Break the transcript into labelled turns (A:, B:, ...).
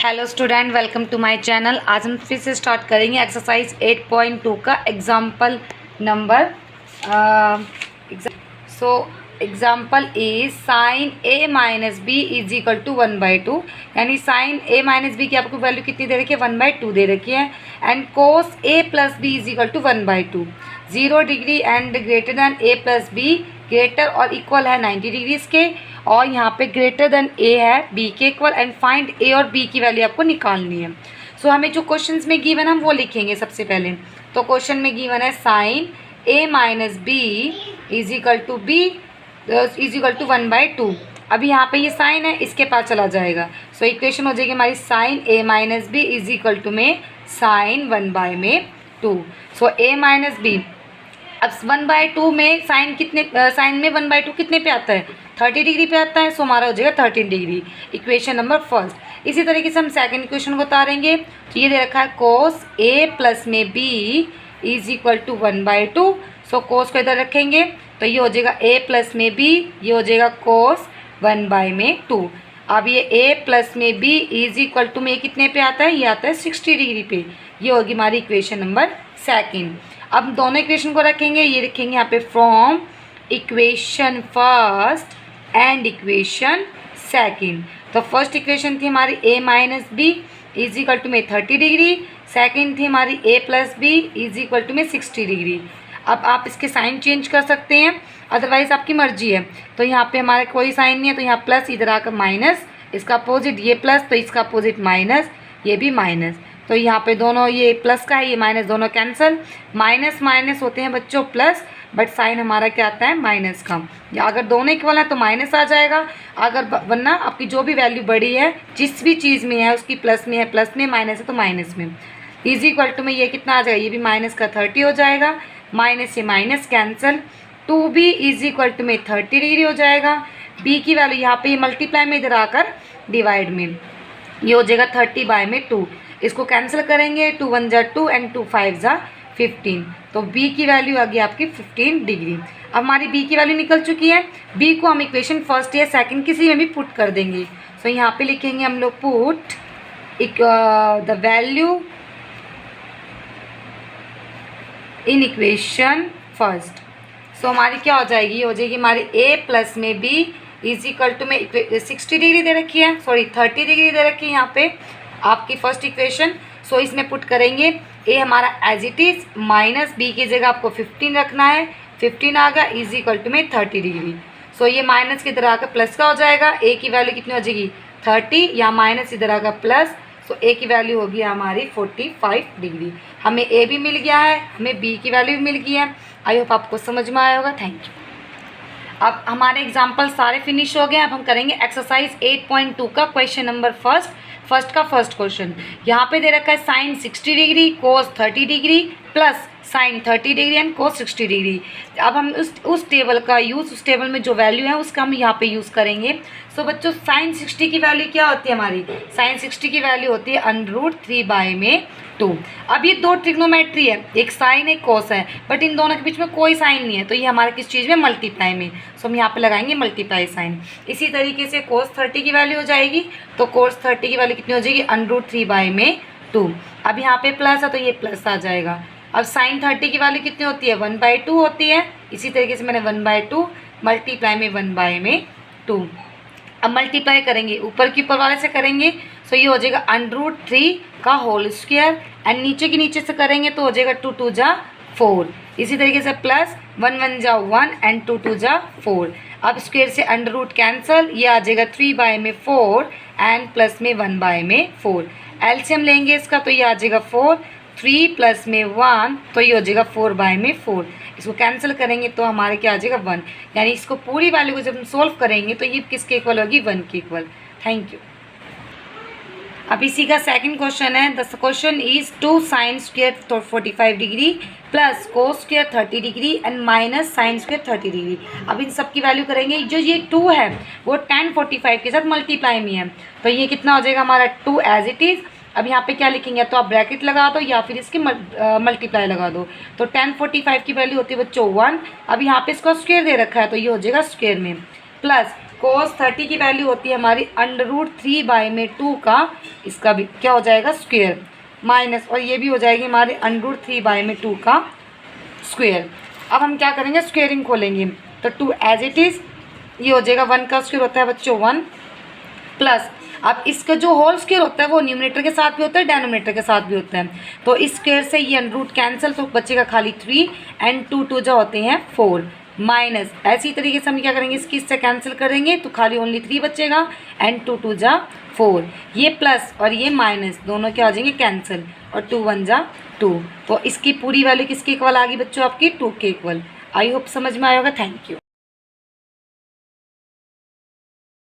A: Hello student, welcome to my channel. आज हम फिर से स्टार्ट करेंगे एक्सरसाइज 8.2 का example number. Example is sine a minus B is equal to 1/2। यानी साइन a माइनस बी की आपको वैल्यू कितनी दे रखी है, 1/2 दे रखी है। And cos a plus B is equal to 1/2। 0 degree and greater than a plus B greater और इक्वल है 90 डिग्रीज के। और यहाँ पे ग्रेटर देन a है b के इक्वल। एंड फाइंड a और b की वैल्यू आपको निकालनी है। सो हमें जो क्वेश्चंस में गिवन हम वो लिखेंगे सबसे पहले। तो क्वेश्चन में गिवन है sine a minus B is equal to b is equal to 1/2। अभी यहाँ पे ये साइन है, इसके पास चला जाएगा। सो इक्वेशन हो जाएगी हमारी sine a minus B is equal to में sine 1/2। So a minus B, अब 1/2 में साइन कितने, साइन में 1/2 कितने पे आता है, 30 डिग्री पे आता है। सो हमारा हो जाएगा 13 डिग्री। Equation number first. इसी तरीके से हम सेकंड इक्वेशन को उतारेंगे। तो ये दे रखा है कोस a प्लस में b इज इक्वल टू 1/2। सो कोस को इधर रखेंगे तो ये हो जाएगा a प्लस में b, ये हो जाएगा कोस 1/2। अब ये a प्लस में b इज इक्वल टू में कितने पे आता है, ये आता है 60 डिग्री पे। ये होगी हमारी इक्वेशन नंबर सेकंड। अब दोनों इक्वेशन को रखेंगे, ये लिखेंगे यहाँ पे from equation first and equation second. तो फर्स्ट इक्वेशन थी हमारी a minus B is equal to में 30 डिग्री। सेकंड थी हमारी a plus B is equal to में 60 डिग्री। अब आप इसके साइन चेंज कर सकते हैं, अदरवाइज आपकी मर्जी है। तो यहाँ पे हमारा कोई साइन नहीं है, तो यहाँ प्लस, इधर आकर माइनस, इसका अपोजिट ये प्लस, तो इसका अपोजिट माइनस, ये भी माइनस। तो यहाँ पे दोनों, ये प्लस का है, ये माइनस, दोनों कैंसिल। माइनस माइनस होते हैं बच्चों प्लस, बट साइन हमारा क्या आता है, माइनस का। या अगर दोनों इक्वल है तो माइनस आ जाएगा, अगर वरना आपकी जो भी वैल्यू बड़ी है, जिस भी चीज़ में है उसकी प्लस में है प्लस में, माइनस है तो माइनस में। इज इक्वल टू में ये कितना आ जाएगा, ये भी माइनस का 30 हो जाएगा। माइनस से minus cancel. 2b is equal to में 30 डिग्री हो जाएगा। b की वैल्यू यहाँ पे मल्टीप्लाई में, इधर आकर डिवाइड में, ये हो जाएगा 30/2। इसको कैंसिल करेंगे, 2 1 जा 2 एंड 2 5 जा 15। तो b की वैल्यू आ गई आपकी 15 डिग्री। अब हमारी b की वैल्यू निकल चुकी है। b को हम इक्वेशन फर्स्ट या सेकंड किसी में भी पुट कर देंगे। सो यहाँ पे लिखेंगे हम लोग put the value in equation first. So हमारी क्या हो जाएगी, ये हो जाएगी हमारी a प्लस में b इज इक्वल टू में 60 डिग्री दे रखी है, सॉरी 30 डिग्री दे रखी है यहाँ पे आपकी फर्स्ट इक्वेशन। सो इसमें पुट करेंगे a हमारा as it is, minus b की जगह आपको 15 रखना है, 15 आ गया इज इक्वल टू में 30 डिग्री। सो ये माइनस की तरह आकर प्लस का हो जाएगा। a की वैल्यू कितनी हो जाएगी 30, या माइनस इधर आकर प्लस। सो a की वैल्यू होगी हमारी 45 डिग्री। हमें a भी मिल गया है, हमें b की वैल्यू भी मिल गई है। आई होप आपको समझ में आया होगा। Thank you. अब हमारे एग्जाम्पल सारे फिनिश हो गए। अब हम करेंगे एक्सरसाइज 8.2 का क्वेश्चन नंबर फर्स्ट का फर्स्ट क्वेश्चन। यहाँ पे दे रखा है sine 60 degree cos 30 degree plus sine 30 degree and cos 60 degree. अब हम उस टेबल का यूज़, उस टेबल में जो वैल्यू है उसका हम यहाँ पे यूज़ करेंगे। सो बच्चों, साइन 60 की वैल्यू क्या होती है हमारी, साइन 60 की वैल्यू होती है √3/2। अब ये दो ट्रिग्नोमेट्री है, एक साइन एक कोस है, बट इन दोनों के बीच में कोई साइन नहीं है, तो ये हमारे किस चीज़ में, मल्टीप्लाई में। सो हम यहाँ पे लगाएंगे मल्टीप्लाई साइन। इसी तरीके से कोस 30 की वैल्यू हो जाएगी, तो कोस 30 की वैल्यू कितनी हो जाएगी, √3/2। अब यहाँ पे प्लस है तो ये प्लस आ जाएगा। अब साइन 30 की वैल्यू कितनी होती है, 1/2 होती है। इसी तरीके से मैंने 1/2 मल्टीप्लाई में 1/2। अब मल्टीप्लाई करेंगे, ऊपर के ऊपर वाले से करेंगे। सो ये हो जाएगा √3 का होल स्क्वायर, एंड नीचे के नीचे से करेंगे तो हो जाएगा 2 2 जा 4। इसी तरीके से प्लस 1 1 जा 1 एंड 2 2 जा 4। अब स्क्वायर से अंडर कैंसल, ये आ जाएगा 3/4 एंड प्लस में 1/4। एलसीएम लेंगे इसका तो ये आ जाएगा 4, 3 प्लस में 1 तो ये हो जाएगा 4/4। इसको कैंसिल करेंगे तो हमारे क्या आ जाएगा 1। यानी इसको पूरी वैल्यू को जब हम सोल्व करेंगे तो ये किसके इक्वल होगी, 1 के इक्वल। Thank you. अब इसी का सेकंड क्वेश्चन है। The question is 2 sine square 45 degree plus cos square 30 degree and minus sine square 30 degree. अब इन सब की वैल्यू करेंगे। जो ये 2 है वो tan 45 के साथ मल्टीप्लाई में है, तो ये कितना हो जाएगा हमारा 2 एज इट इज़। अब यहाँ पे क्या लिखेंगे, तो आप ब्रैकेट लगा दो या फिर इसकी मल्टीप्लाई लगा दो। तो tan 45 की वैल्यू होती है बच्चों 1। अब यहाँ पे इसका स्क्वायर दे रखा है तो ये हो जाएगा स्क्वायर में, प्लस cos 30 की वैल्यू होती है हमारी √3/2 का, इसका भी क्या हो जाएगा स्क्वेयर, माइनस, और ये भी हो जाएगी हमारे √3/2 का स्क्वेयर। अब हम क्या करेंगे, स्क्वेयरिंग खोलेंगे, तो 2 एज इट इज़, ये हो जाएगा 1 का स्क्वेयर होता है बच्चों 1 प्लस, अब इसका जो होल स्क्वेयर होता है वो न्यूमरेटर के साथ भी होता है डेनोमिनेटर के साथ भी होता है, तो इस स्क्वेयर से ये √ कैंसिल, तो बचेगा खाली 3 एंड 2 2 जो होते हैं 4 माइनस, ऐसी तरीके से हम क्या करेंगे इसकी इससे कैंसिल करेंगे तो खाली ओनली 3 बचेगा एंड 2 2 जा 4, ये प्लस और ये माइनस दोनों क्या हो जाएंगे कैंसिल, और 2 1 जा 2, तो इसकी पूरी वैल्यू किसके इक्वल आ गई बच्चों आपकी 2 के इक्वल। आई होप समझ में आया होगा। Thank you.